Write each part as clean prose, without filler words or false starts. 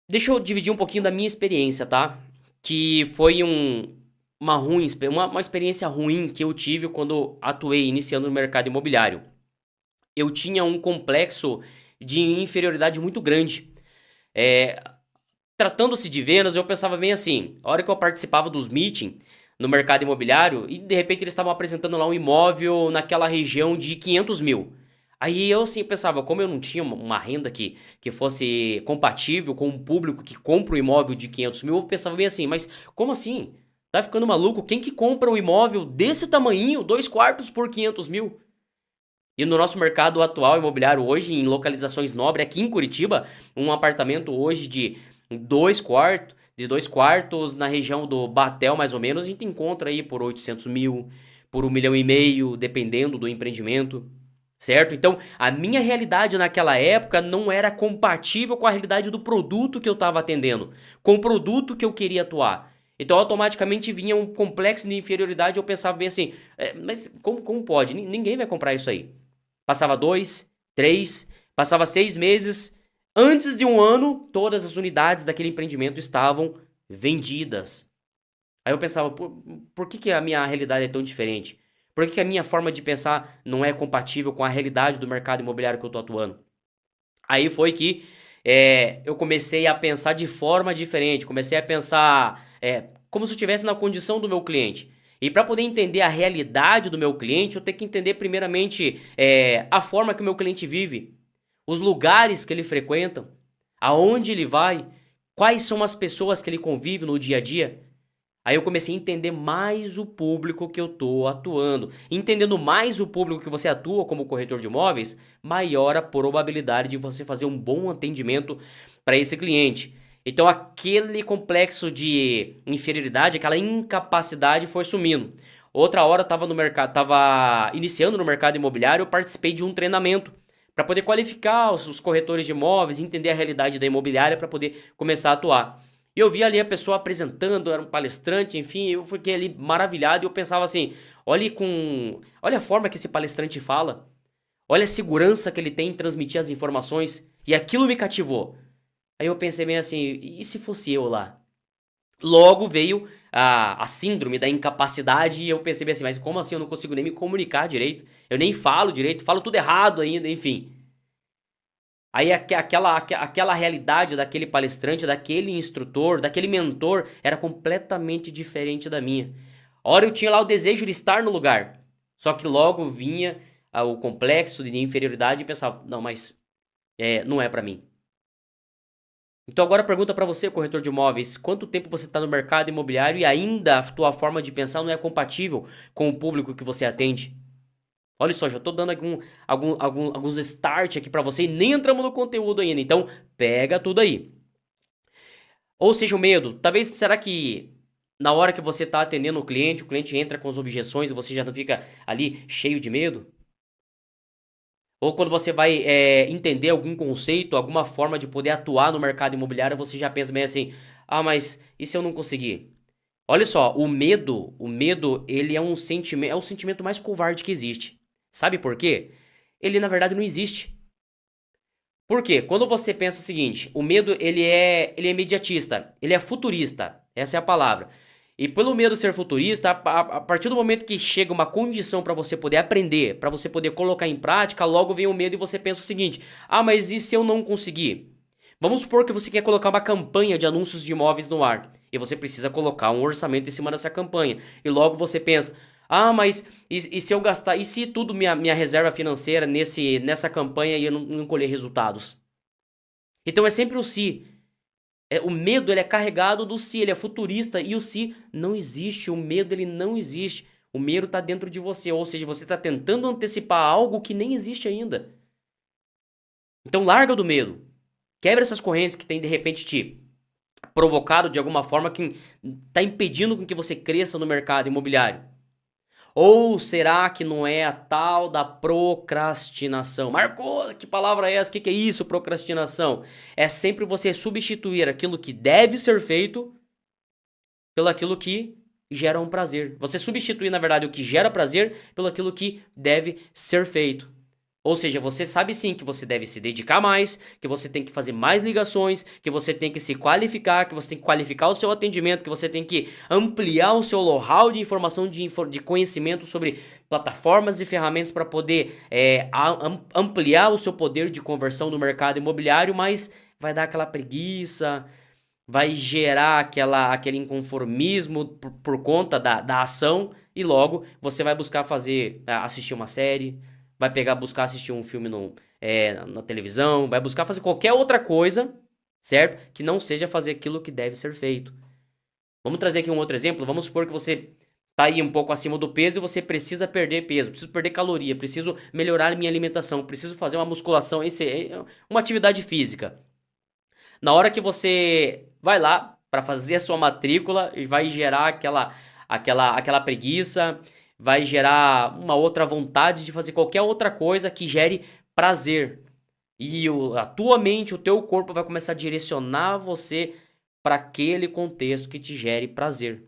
Deixa eu dividir um pouquinho da minha experiência, tá? Que foi uma experiência ruim que eu tive quando atuei iniciando no mercado imobiliário. Eu tinha um complexo de inferioridade muito grande. É, Tratando-se de vendas, eu pensava bem assim: a hora que eu participava dos meetings no mercado imobiliário, e de repente eles estavam apresentando lá um imóvel naquela região de 500 mil. Aí eu assim pensava, como eu não tinha uma renda que fosse compatível com um público que compra um imóvel de 500 mil, eu pensava bem assim, mas como assim? Tá ficando maluco? Quem que compra um imóvel desse tamanhinho, 2 quartos por 500 mil? E no nosso mercado atual imobiliário hoje, em localizações nobres, aqui em Curitiba, um apartamento hoje de dois quartos na região do Batel, mais ou menos, a gente encontra aí por 800 mil, por 1,5 milhão, dependendo do empreendimento, certo? Então, a minha realidade naquela época não era compatível com a realidade do produto que eu estava atendendo, com o produto que eu queria atuar. Então, automaticamente vinha um complexo de inferioridade. Eu pensava bem assim, mas como pode? Ninguém vai comprar isso aí. Passava 2, 3, passava 6 meses. Antes de um ano, todas as unidades daquele empreendimento estavam vendidas. Aí eu pensava, por que a minha realidade é tão diferente? Por que a minha forma de pensar não é compatível com a realidade do mercado imobiliário que eu estou atuando? Aí foi que eu comecei a pensar de forma diferente, comecei a pensar como se eu estivesse na condição do meu cliente. E para poder entender a realidade do meu cliente, eu tenho que entender primeiramente a forma que o meu cliente vive, os lugares que ele frequenta, aonde ele vai, quais são as pessoas que ele convive no dia a dia. Aí eu comecei a entender mais o público que eu tô atuando. Entendendo mais o público que você atua como corretor de imóveis, maior a probabilidade de você fazer um bom atendimento para esse cliente. Então aquele complexo de inferioridade, aquela incapacidade foi sumindo. Outra hora eu estava no mercado, tava iniciando no mercado imobiliário, eu participei de um treinamento para poder qualificar os corretores de imóveis, entender a realidade da imobiliária para poder começar a atuar. E eu vi ali a pessoa apresentando, era um palestrante, enfim, eu fiquei ali maravilhado e eu pensava assim, olha a forma que esse palestrante fala, olha a segurança que ele tem em transmitir as informações, e aquilo me cativou. Aí eu pensei bem assim, e se fosse eu lá? Logo veio a síndrome da incapacidade e eu pensei bem assim, mas como assim eu não consigo nem me comunicar direito? Eu nem falo direito, falo tudo errado ainda, enfim. Aí aquela realidade daquele palestrante, daquele instrutor, daquele mentor era completamente diferente da minha. A hora eu tinha lá o desejo de estar no lugar. Só que logo vinha o complexo de inferioridade e pensava, não, mas não é pra mim. Então agora pergunta pra você, corretor de imóveis, quanto tempo você tá no mercado imobiliário e ainda a tua forma de pensar não é compatível com o público que você atende? Olha só, já tô dando alguns start aqui pra você e nem entramos no conteúdo ainda. Então, pega tudo aí. Ou seja, o medo. Talvez, será que na hora que você tá atendendo o cliente entra com as objeções e você já não fica ali cheio de medo? Ou quando você vai entender algum conceito, alguma forma de poder atuar no mercado imobiliário, você já pensa bem assim, ah, mas e se eu não conseguir? Olha só, o medo, ele é o sentimento mais covarde que existe. Sabe por quê? Ele na verdade não existe. Por quê? Quando você pensa o seguinte, o medo ele é imediatista, ele é futurista, essa é a palavra. E pelo medo ser futurista, a partir do momento que chega uma condição para você poder aprender, para você poder colocar em prática, logo vem o medo e você pensa o seguinte: ah, mas e se eu não conseguir? Vamos supor que você quer colocar uma campanha de anúncios de imóveis no ar e você precisa colocar um orçamento em cima dessa campanha. E logo você pensa: ah, mas e se eu gastar? E se tudo minha reserva financeira nessa campanha e eu não colher resultados? Então é sempre o se. O medo ele é carregado do se, ele é futurista e o se não existe. O medo ele não existe. O medo está dentro de você, ou seja, você está tentando antecipar algo que nem existe ainda. Então larga do medo. Quebra essas correntes que tem de repente te provocado de alguma forma que está impedindo com que você cresça no mercado imobiliário. Ou será que não é a tal da procrastinação? Marcos, que palavra é essa? O que é isso, procrastinação? É sempre você substituir aquilo que deve ser feito pelo aquilo que gera um prazer. Você substituir, na verdade, o que gera prazer pelo aquilo que deve ser feito. Ou seja, você sabe sim que você deve se dedicar mais, que você tem que fazer mais ligações, que você tem que se qualificar, que você tem que qualificar o seu atendimento, que você tem que ampliar o seu know-how de informação, de conhecimento sobre plataformas e ferramentas para poder ampliar o seu poder de conversão no mercado imobiliário, mas vai dar aquela preguiça, vai gerar aquele inconformismo por conta da ação e logo você vai buscar assistir uma série, vai buscar assistir um filme na televisão, vai buscar fazer qualquer outra coisa, certo? Que não seja fazer aquilo que deve ser feito. Vamos trazer aqui um outro exemplo. Vamos supor que você tá aí um pouco acima do peso e você precisa perder peso, preciso perder caloria, preciso melhorar a minha alimentação, preciso fazer uma musculação, uma atividade física. Na hora que você vai lá para fazer a sua matrícula e vai gerar aquela preguiça, vai gerar uma outra vontade de fazer qualquer outra coisa que gere prazer. E a tua mente, o teu corpo vai começar a direcionar você para aquele contexto que te gere prazer.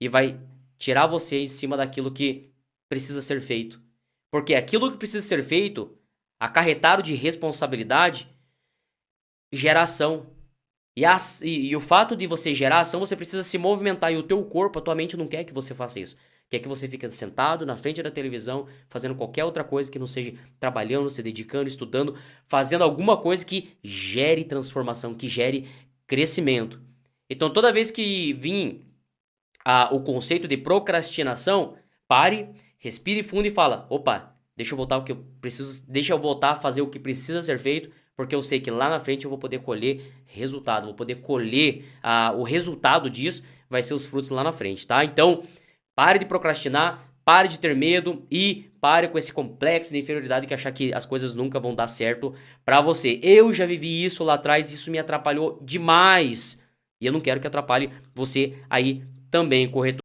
E vai tirar você em cima daquilo que precisa ser feito. Porque aquilo que precisa ser feito, acarretado de responsabilidade, gera ação. E o fato de você gerar ação, você precisa se movimentar. E o teu corpo, a tua mente não quer que você faça isso. Quer que você fique sentado na frente da televisão, fazendo qualquer outra coisa que não seja trabalhando, se dedicando, estudando, fazendo alguma coisa que gere transformação, que gere crescimento. Então, toda vez que vir o conceito de procrastinação, pare, respire fundo e fala: opa, deixa eu voltar o que eu preciso, deixa eu voltar a fazer o que precisa ser feito, porque eu sei que lá na frente eu vou poder colher resultado, vou poder colher o resultado disso, vai ser os frutos lá na frente, tá? Então, pare de procrastinar, pare de ter medo e pare com esse complexo de inferioridade que achar que as coisas nunca vão dar certo pra você. Eu já vivi isso lá atrás, isso me atrapalhou demais. E eu não quero que atrapalhe você aí também, corretor.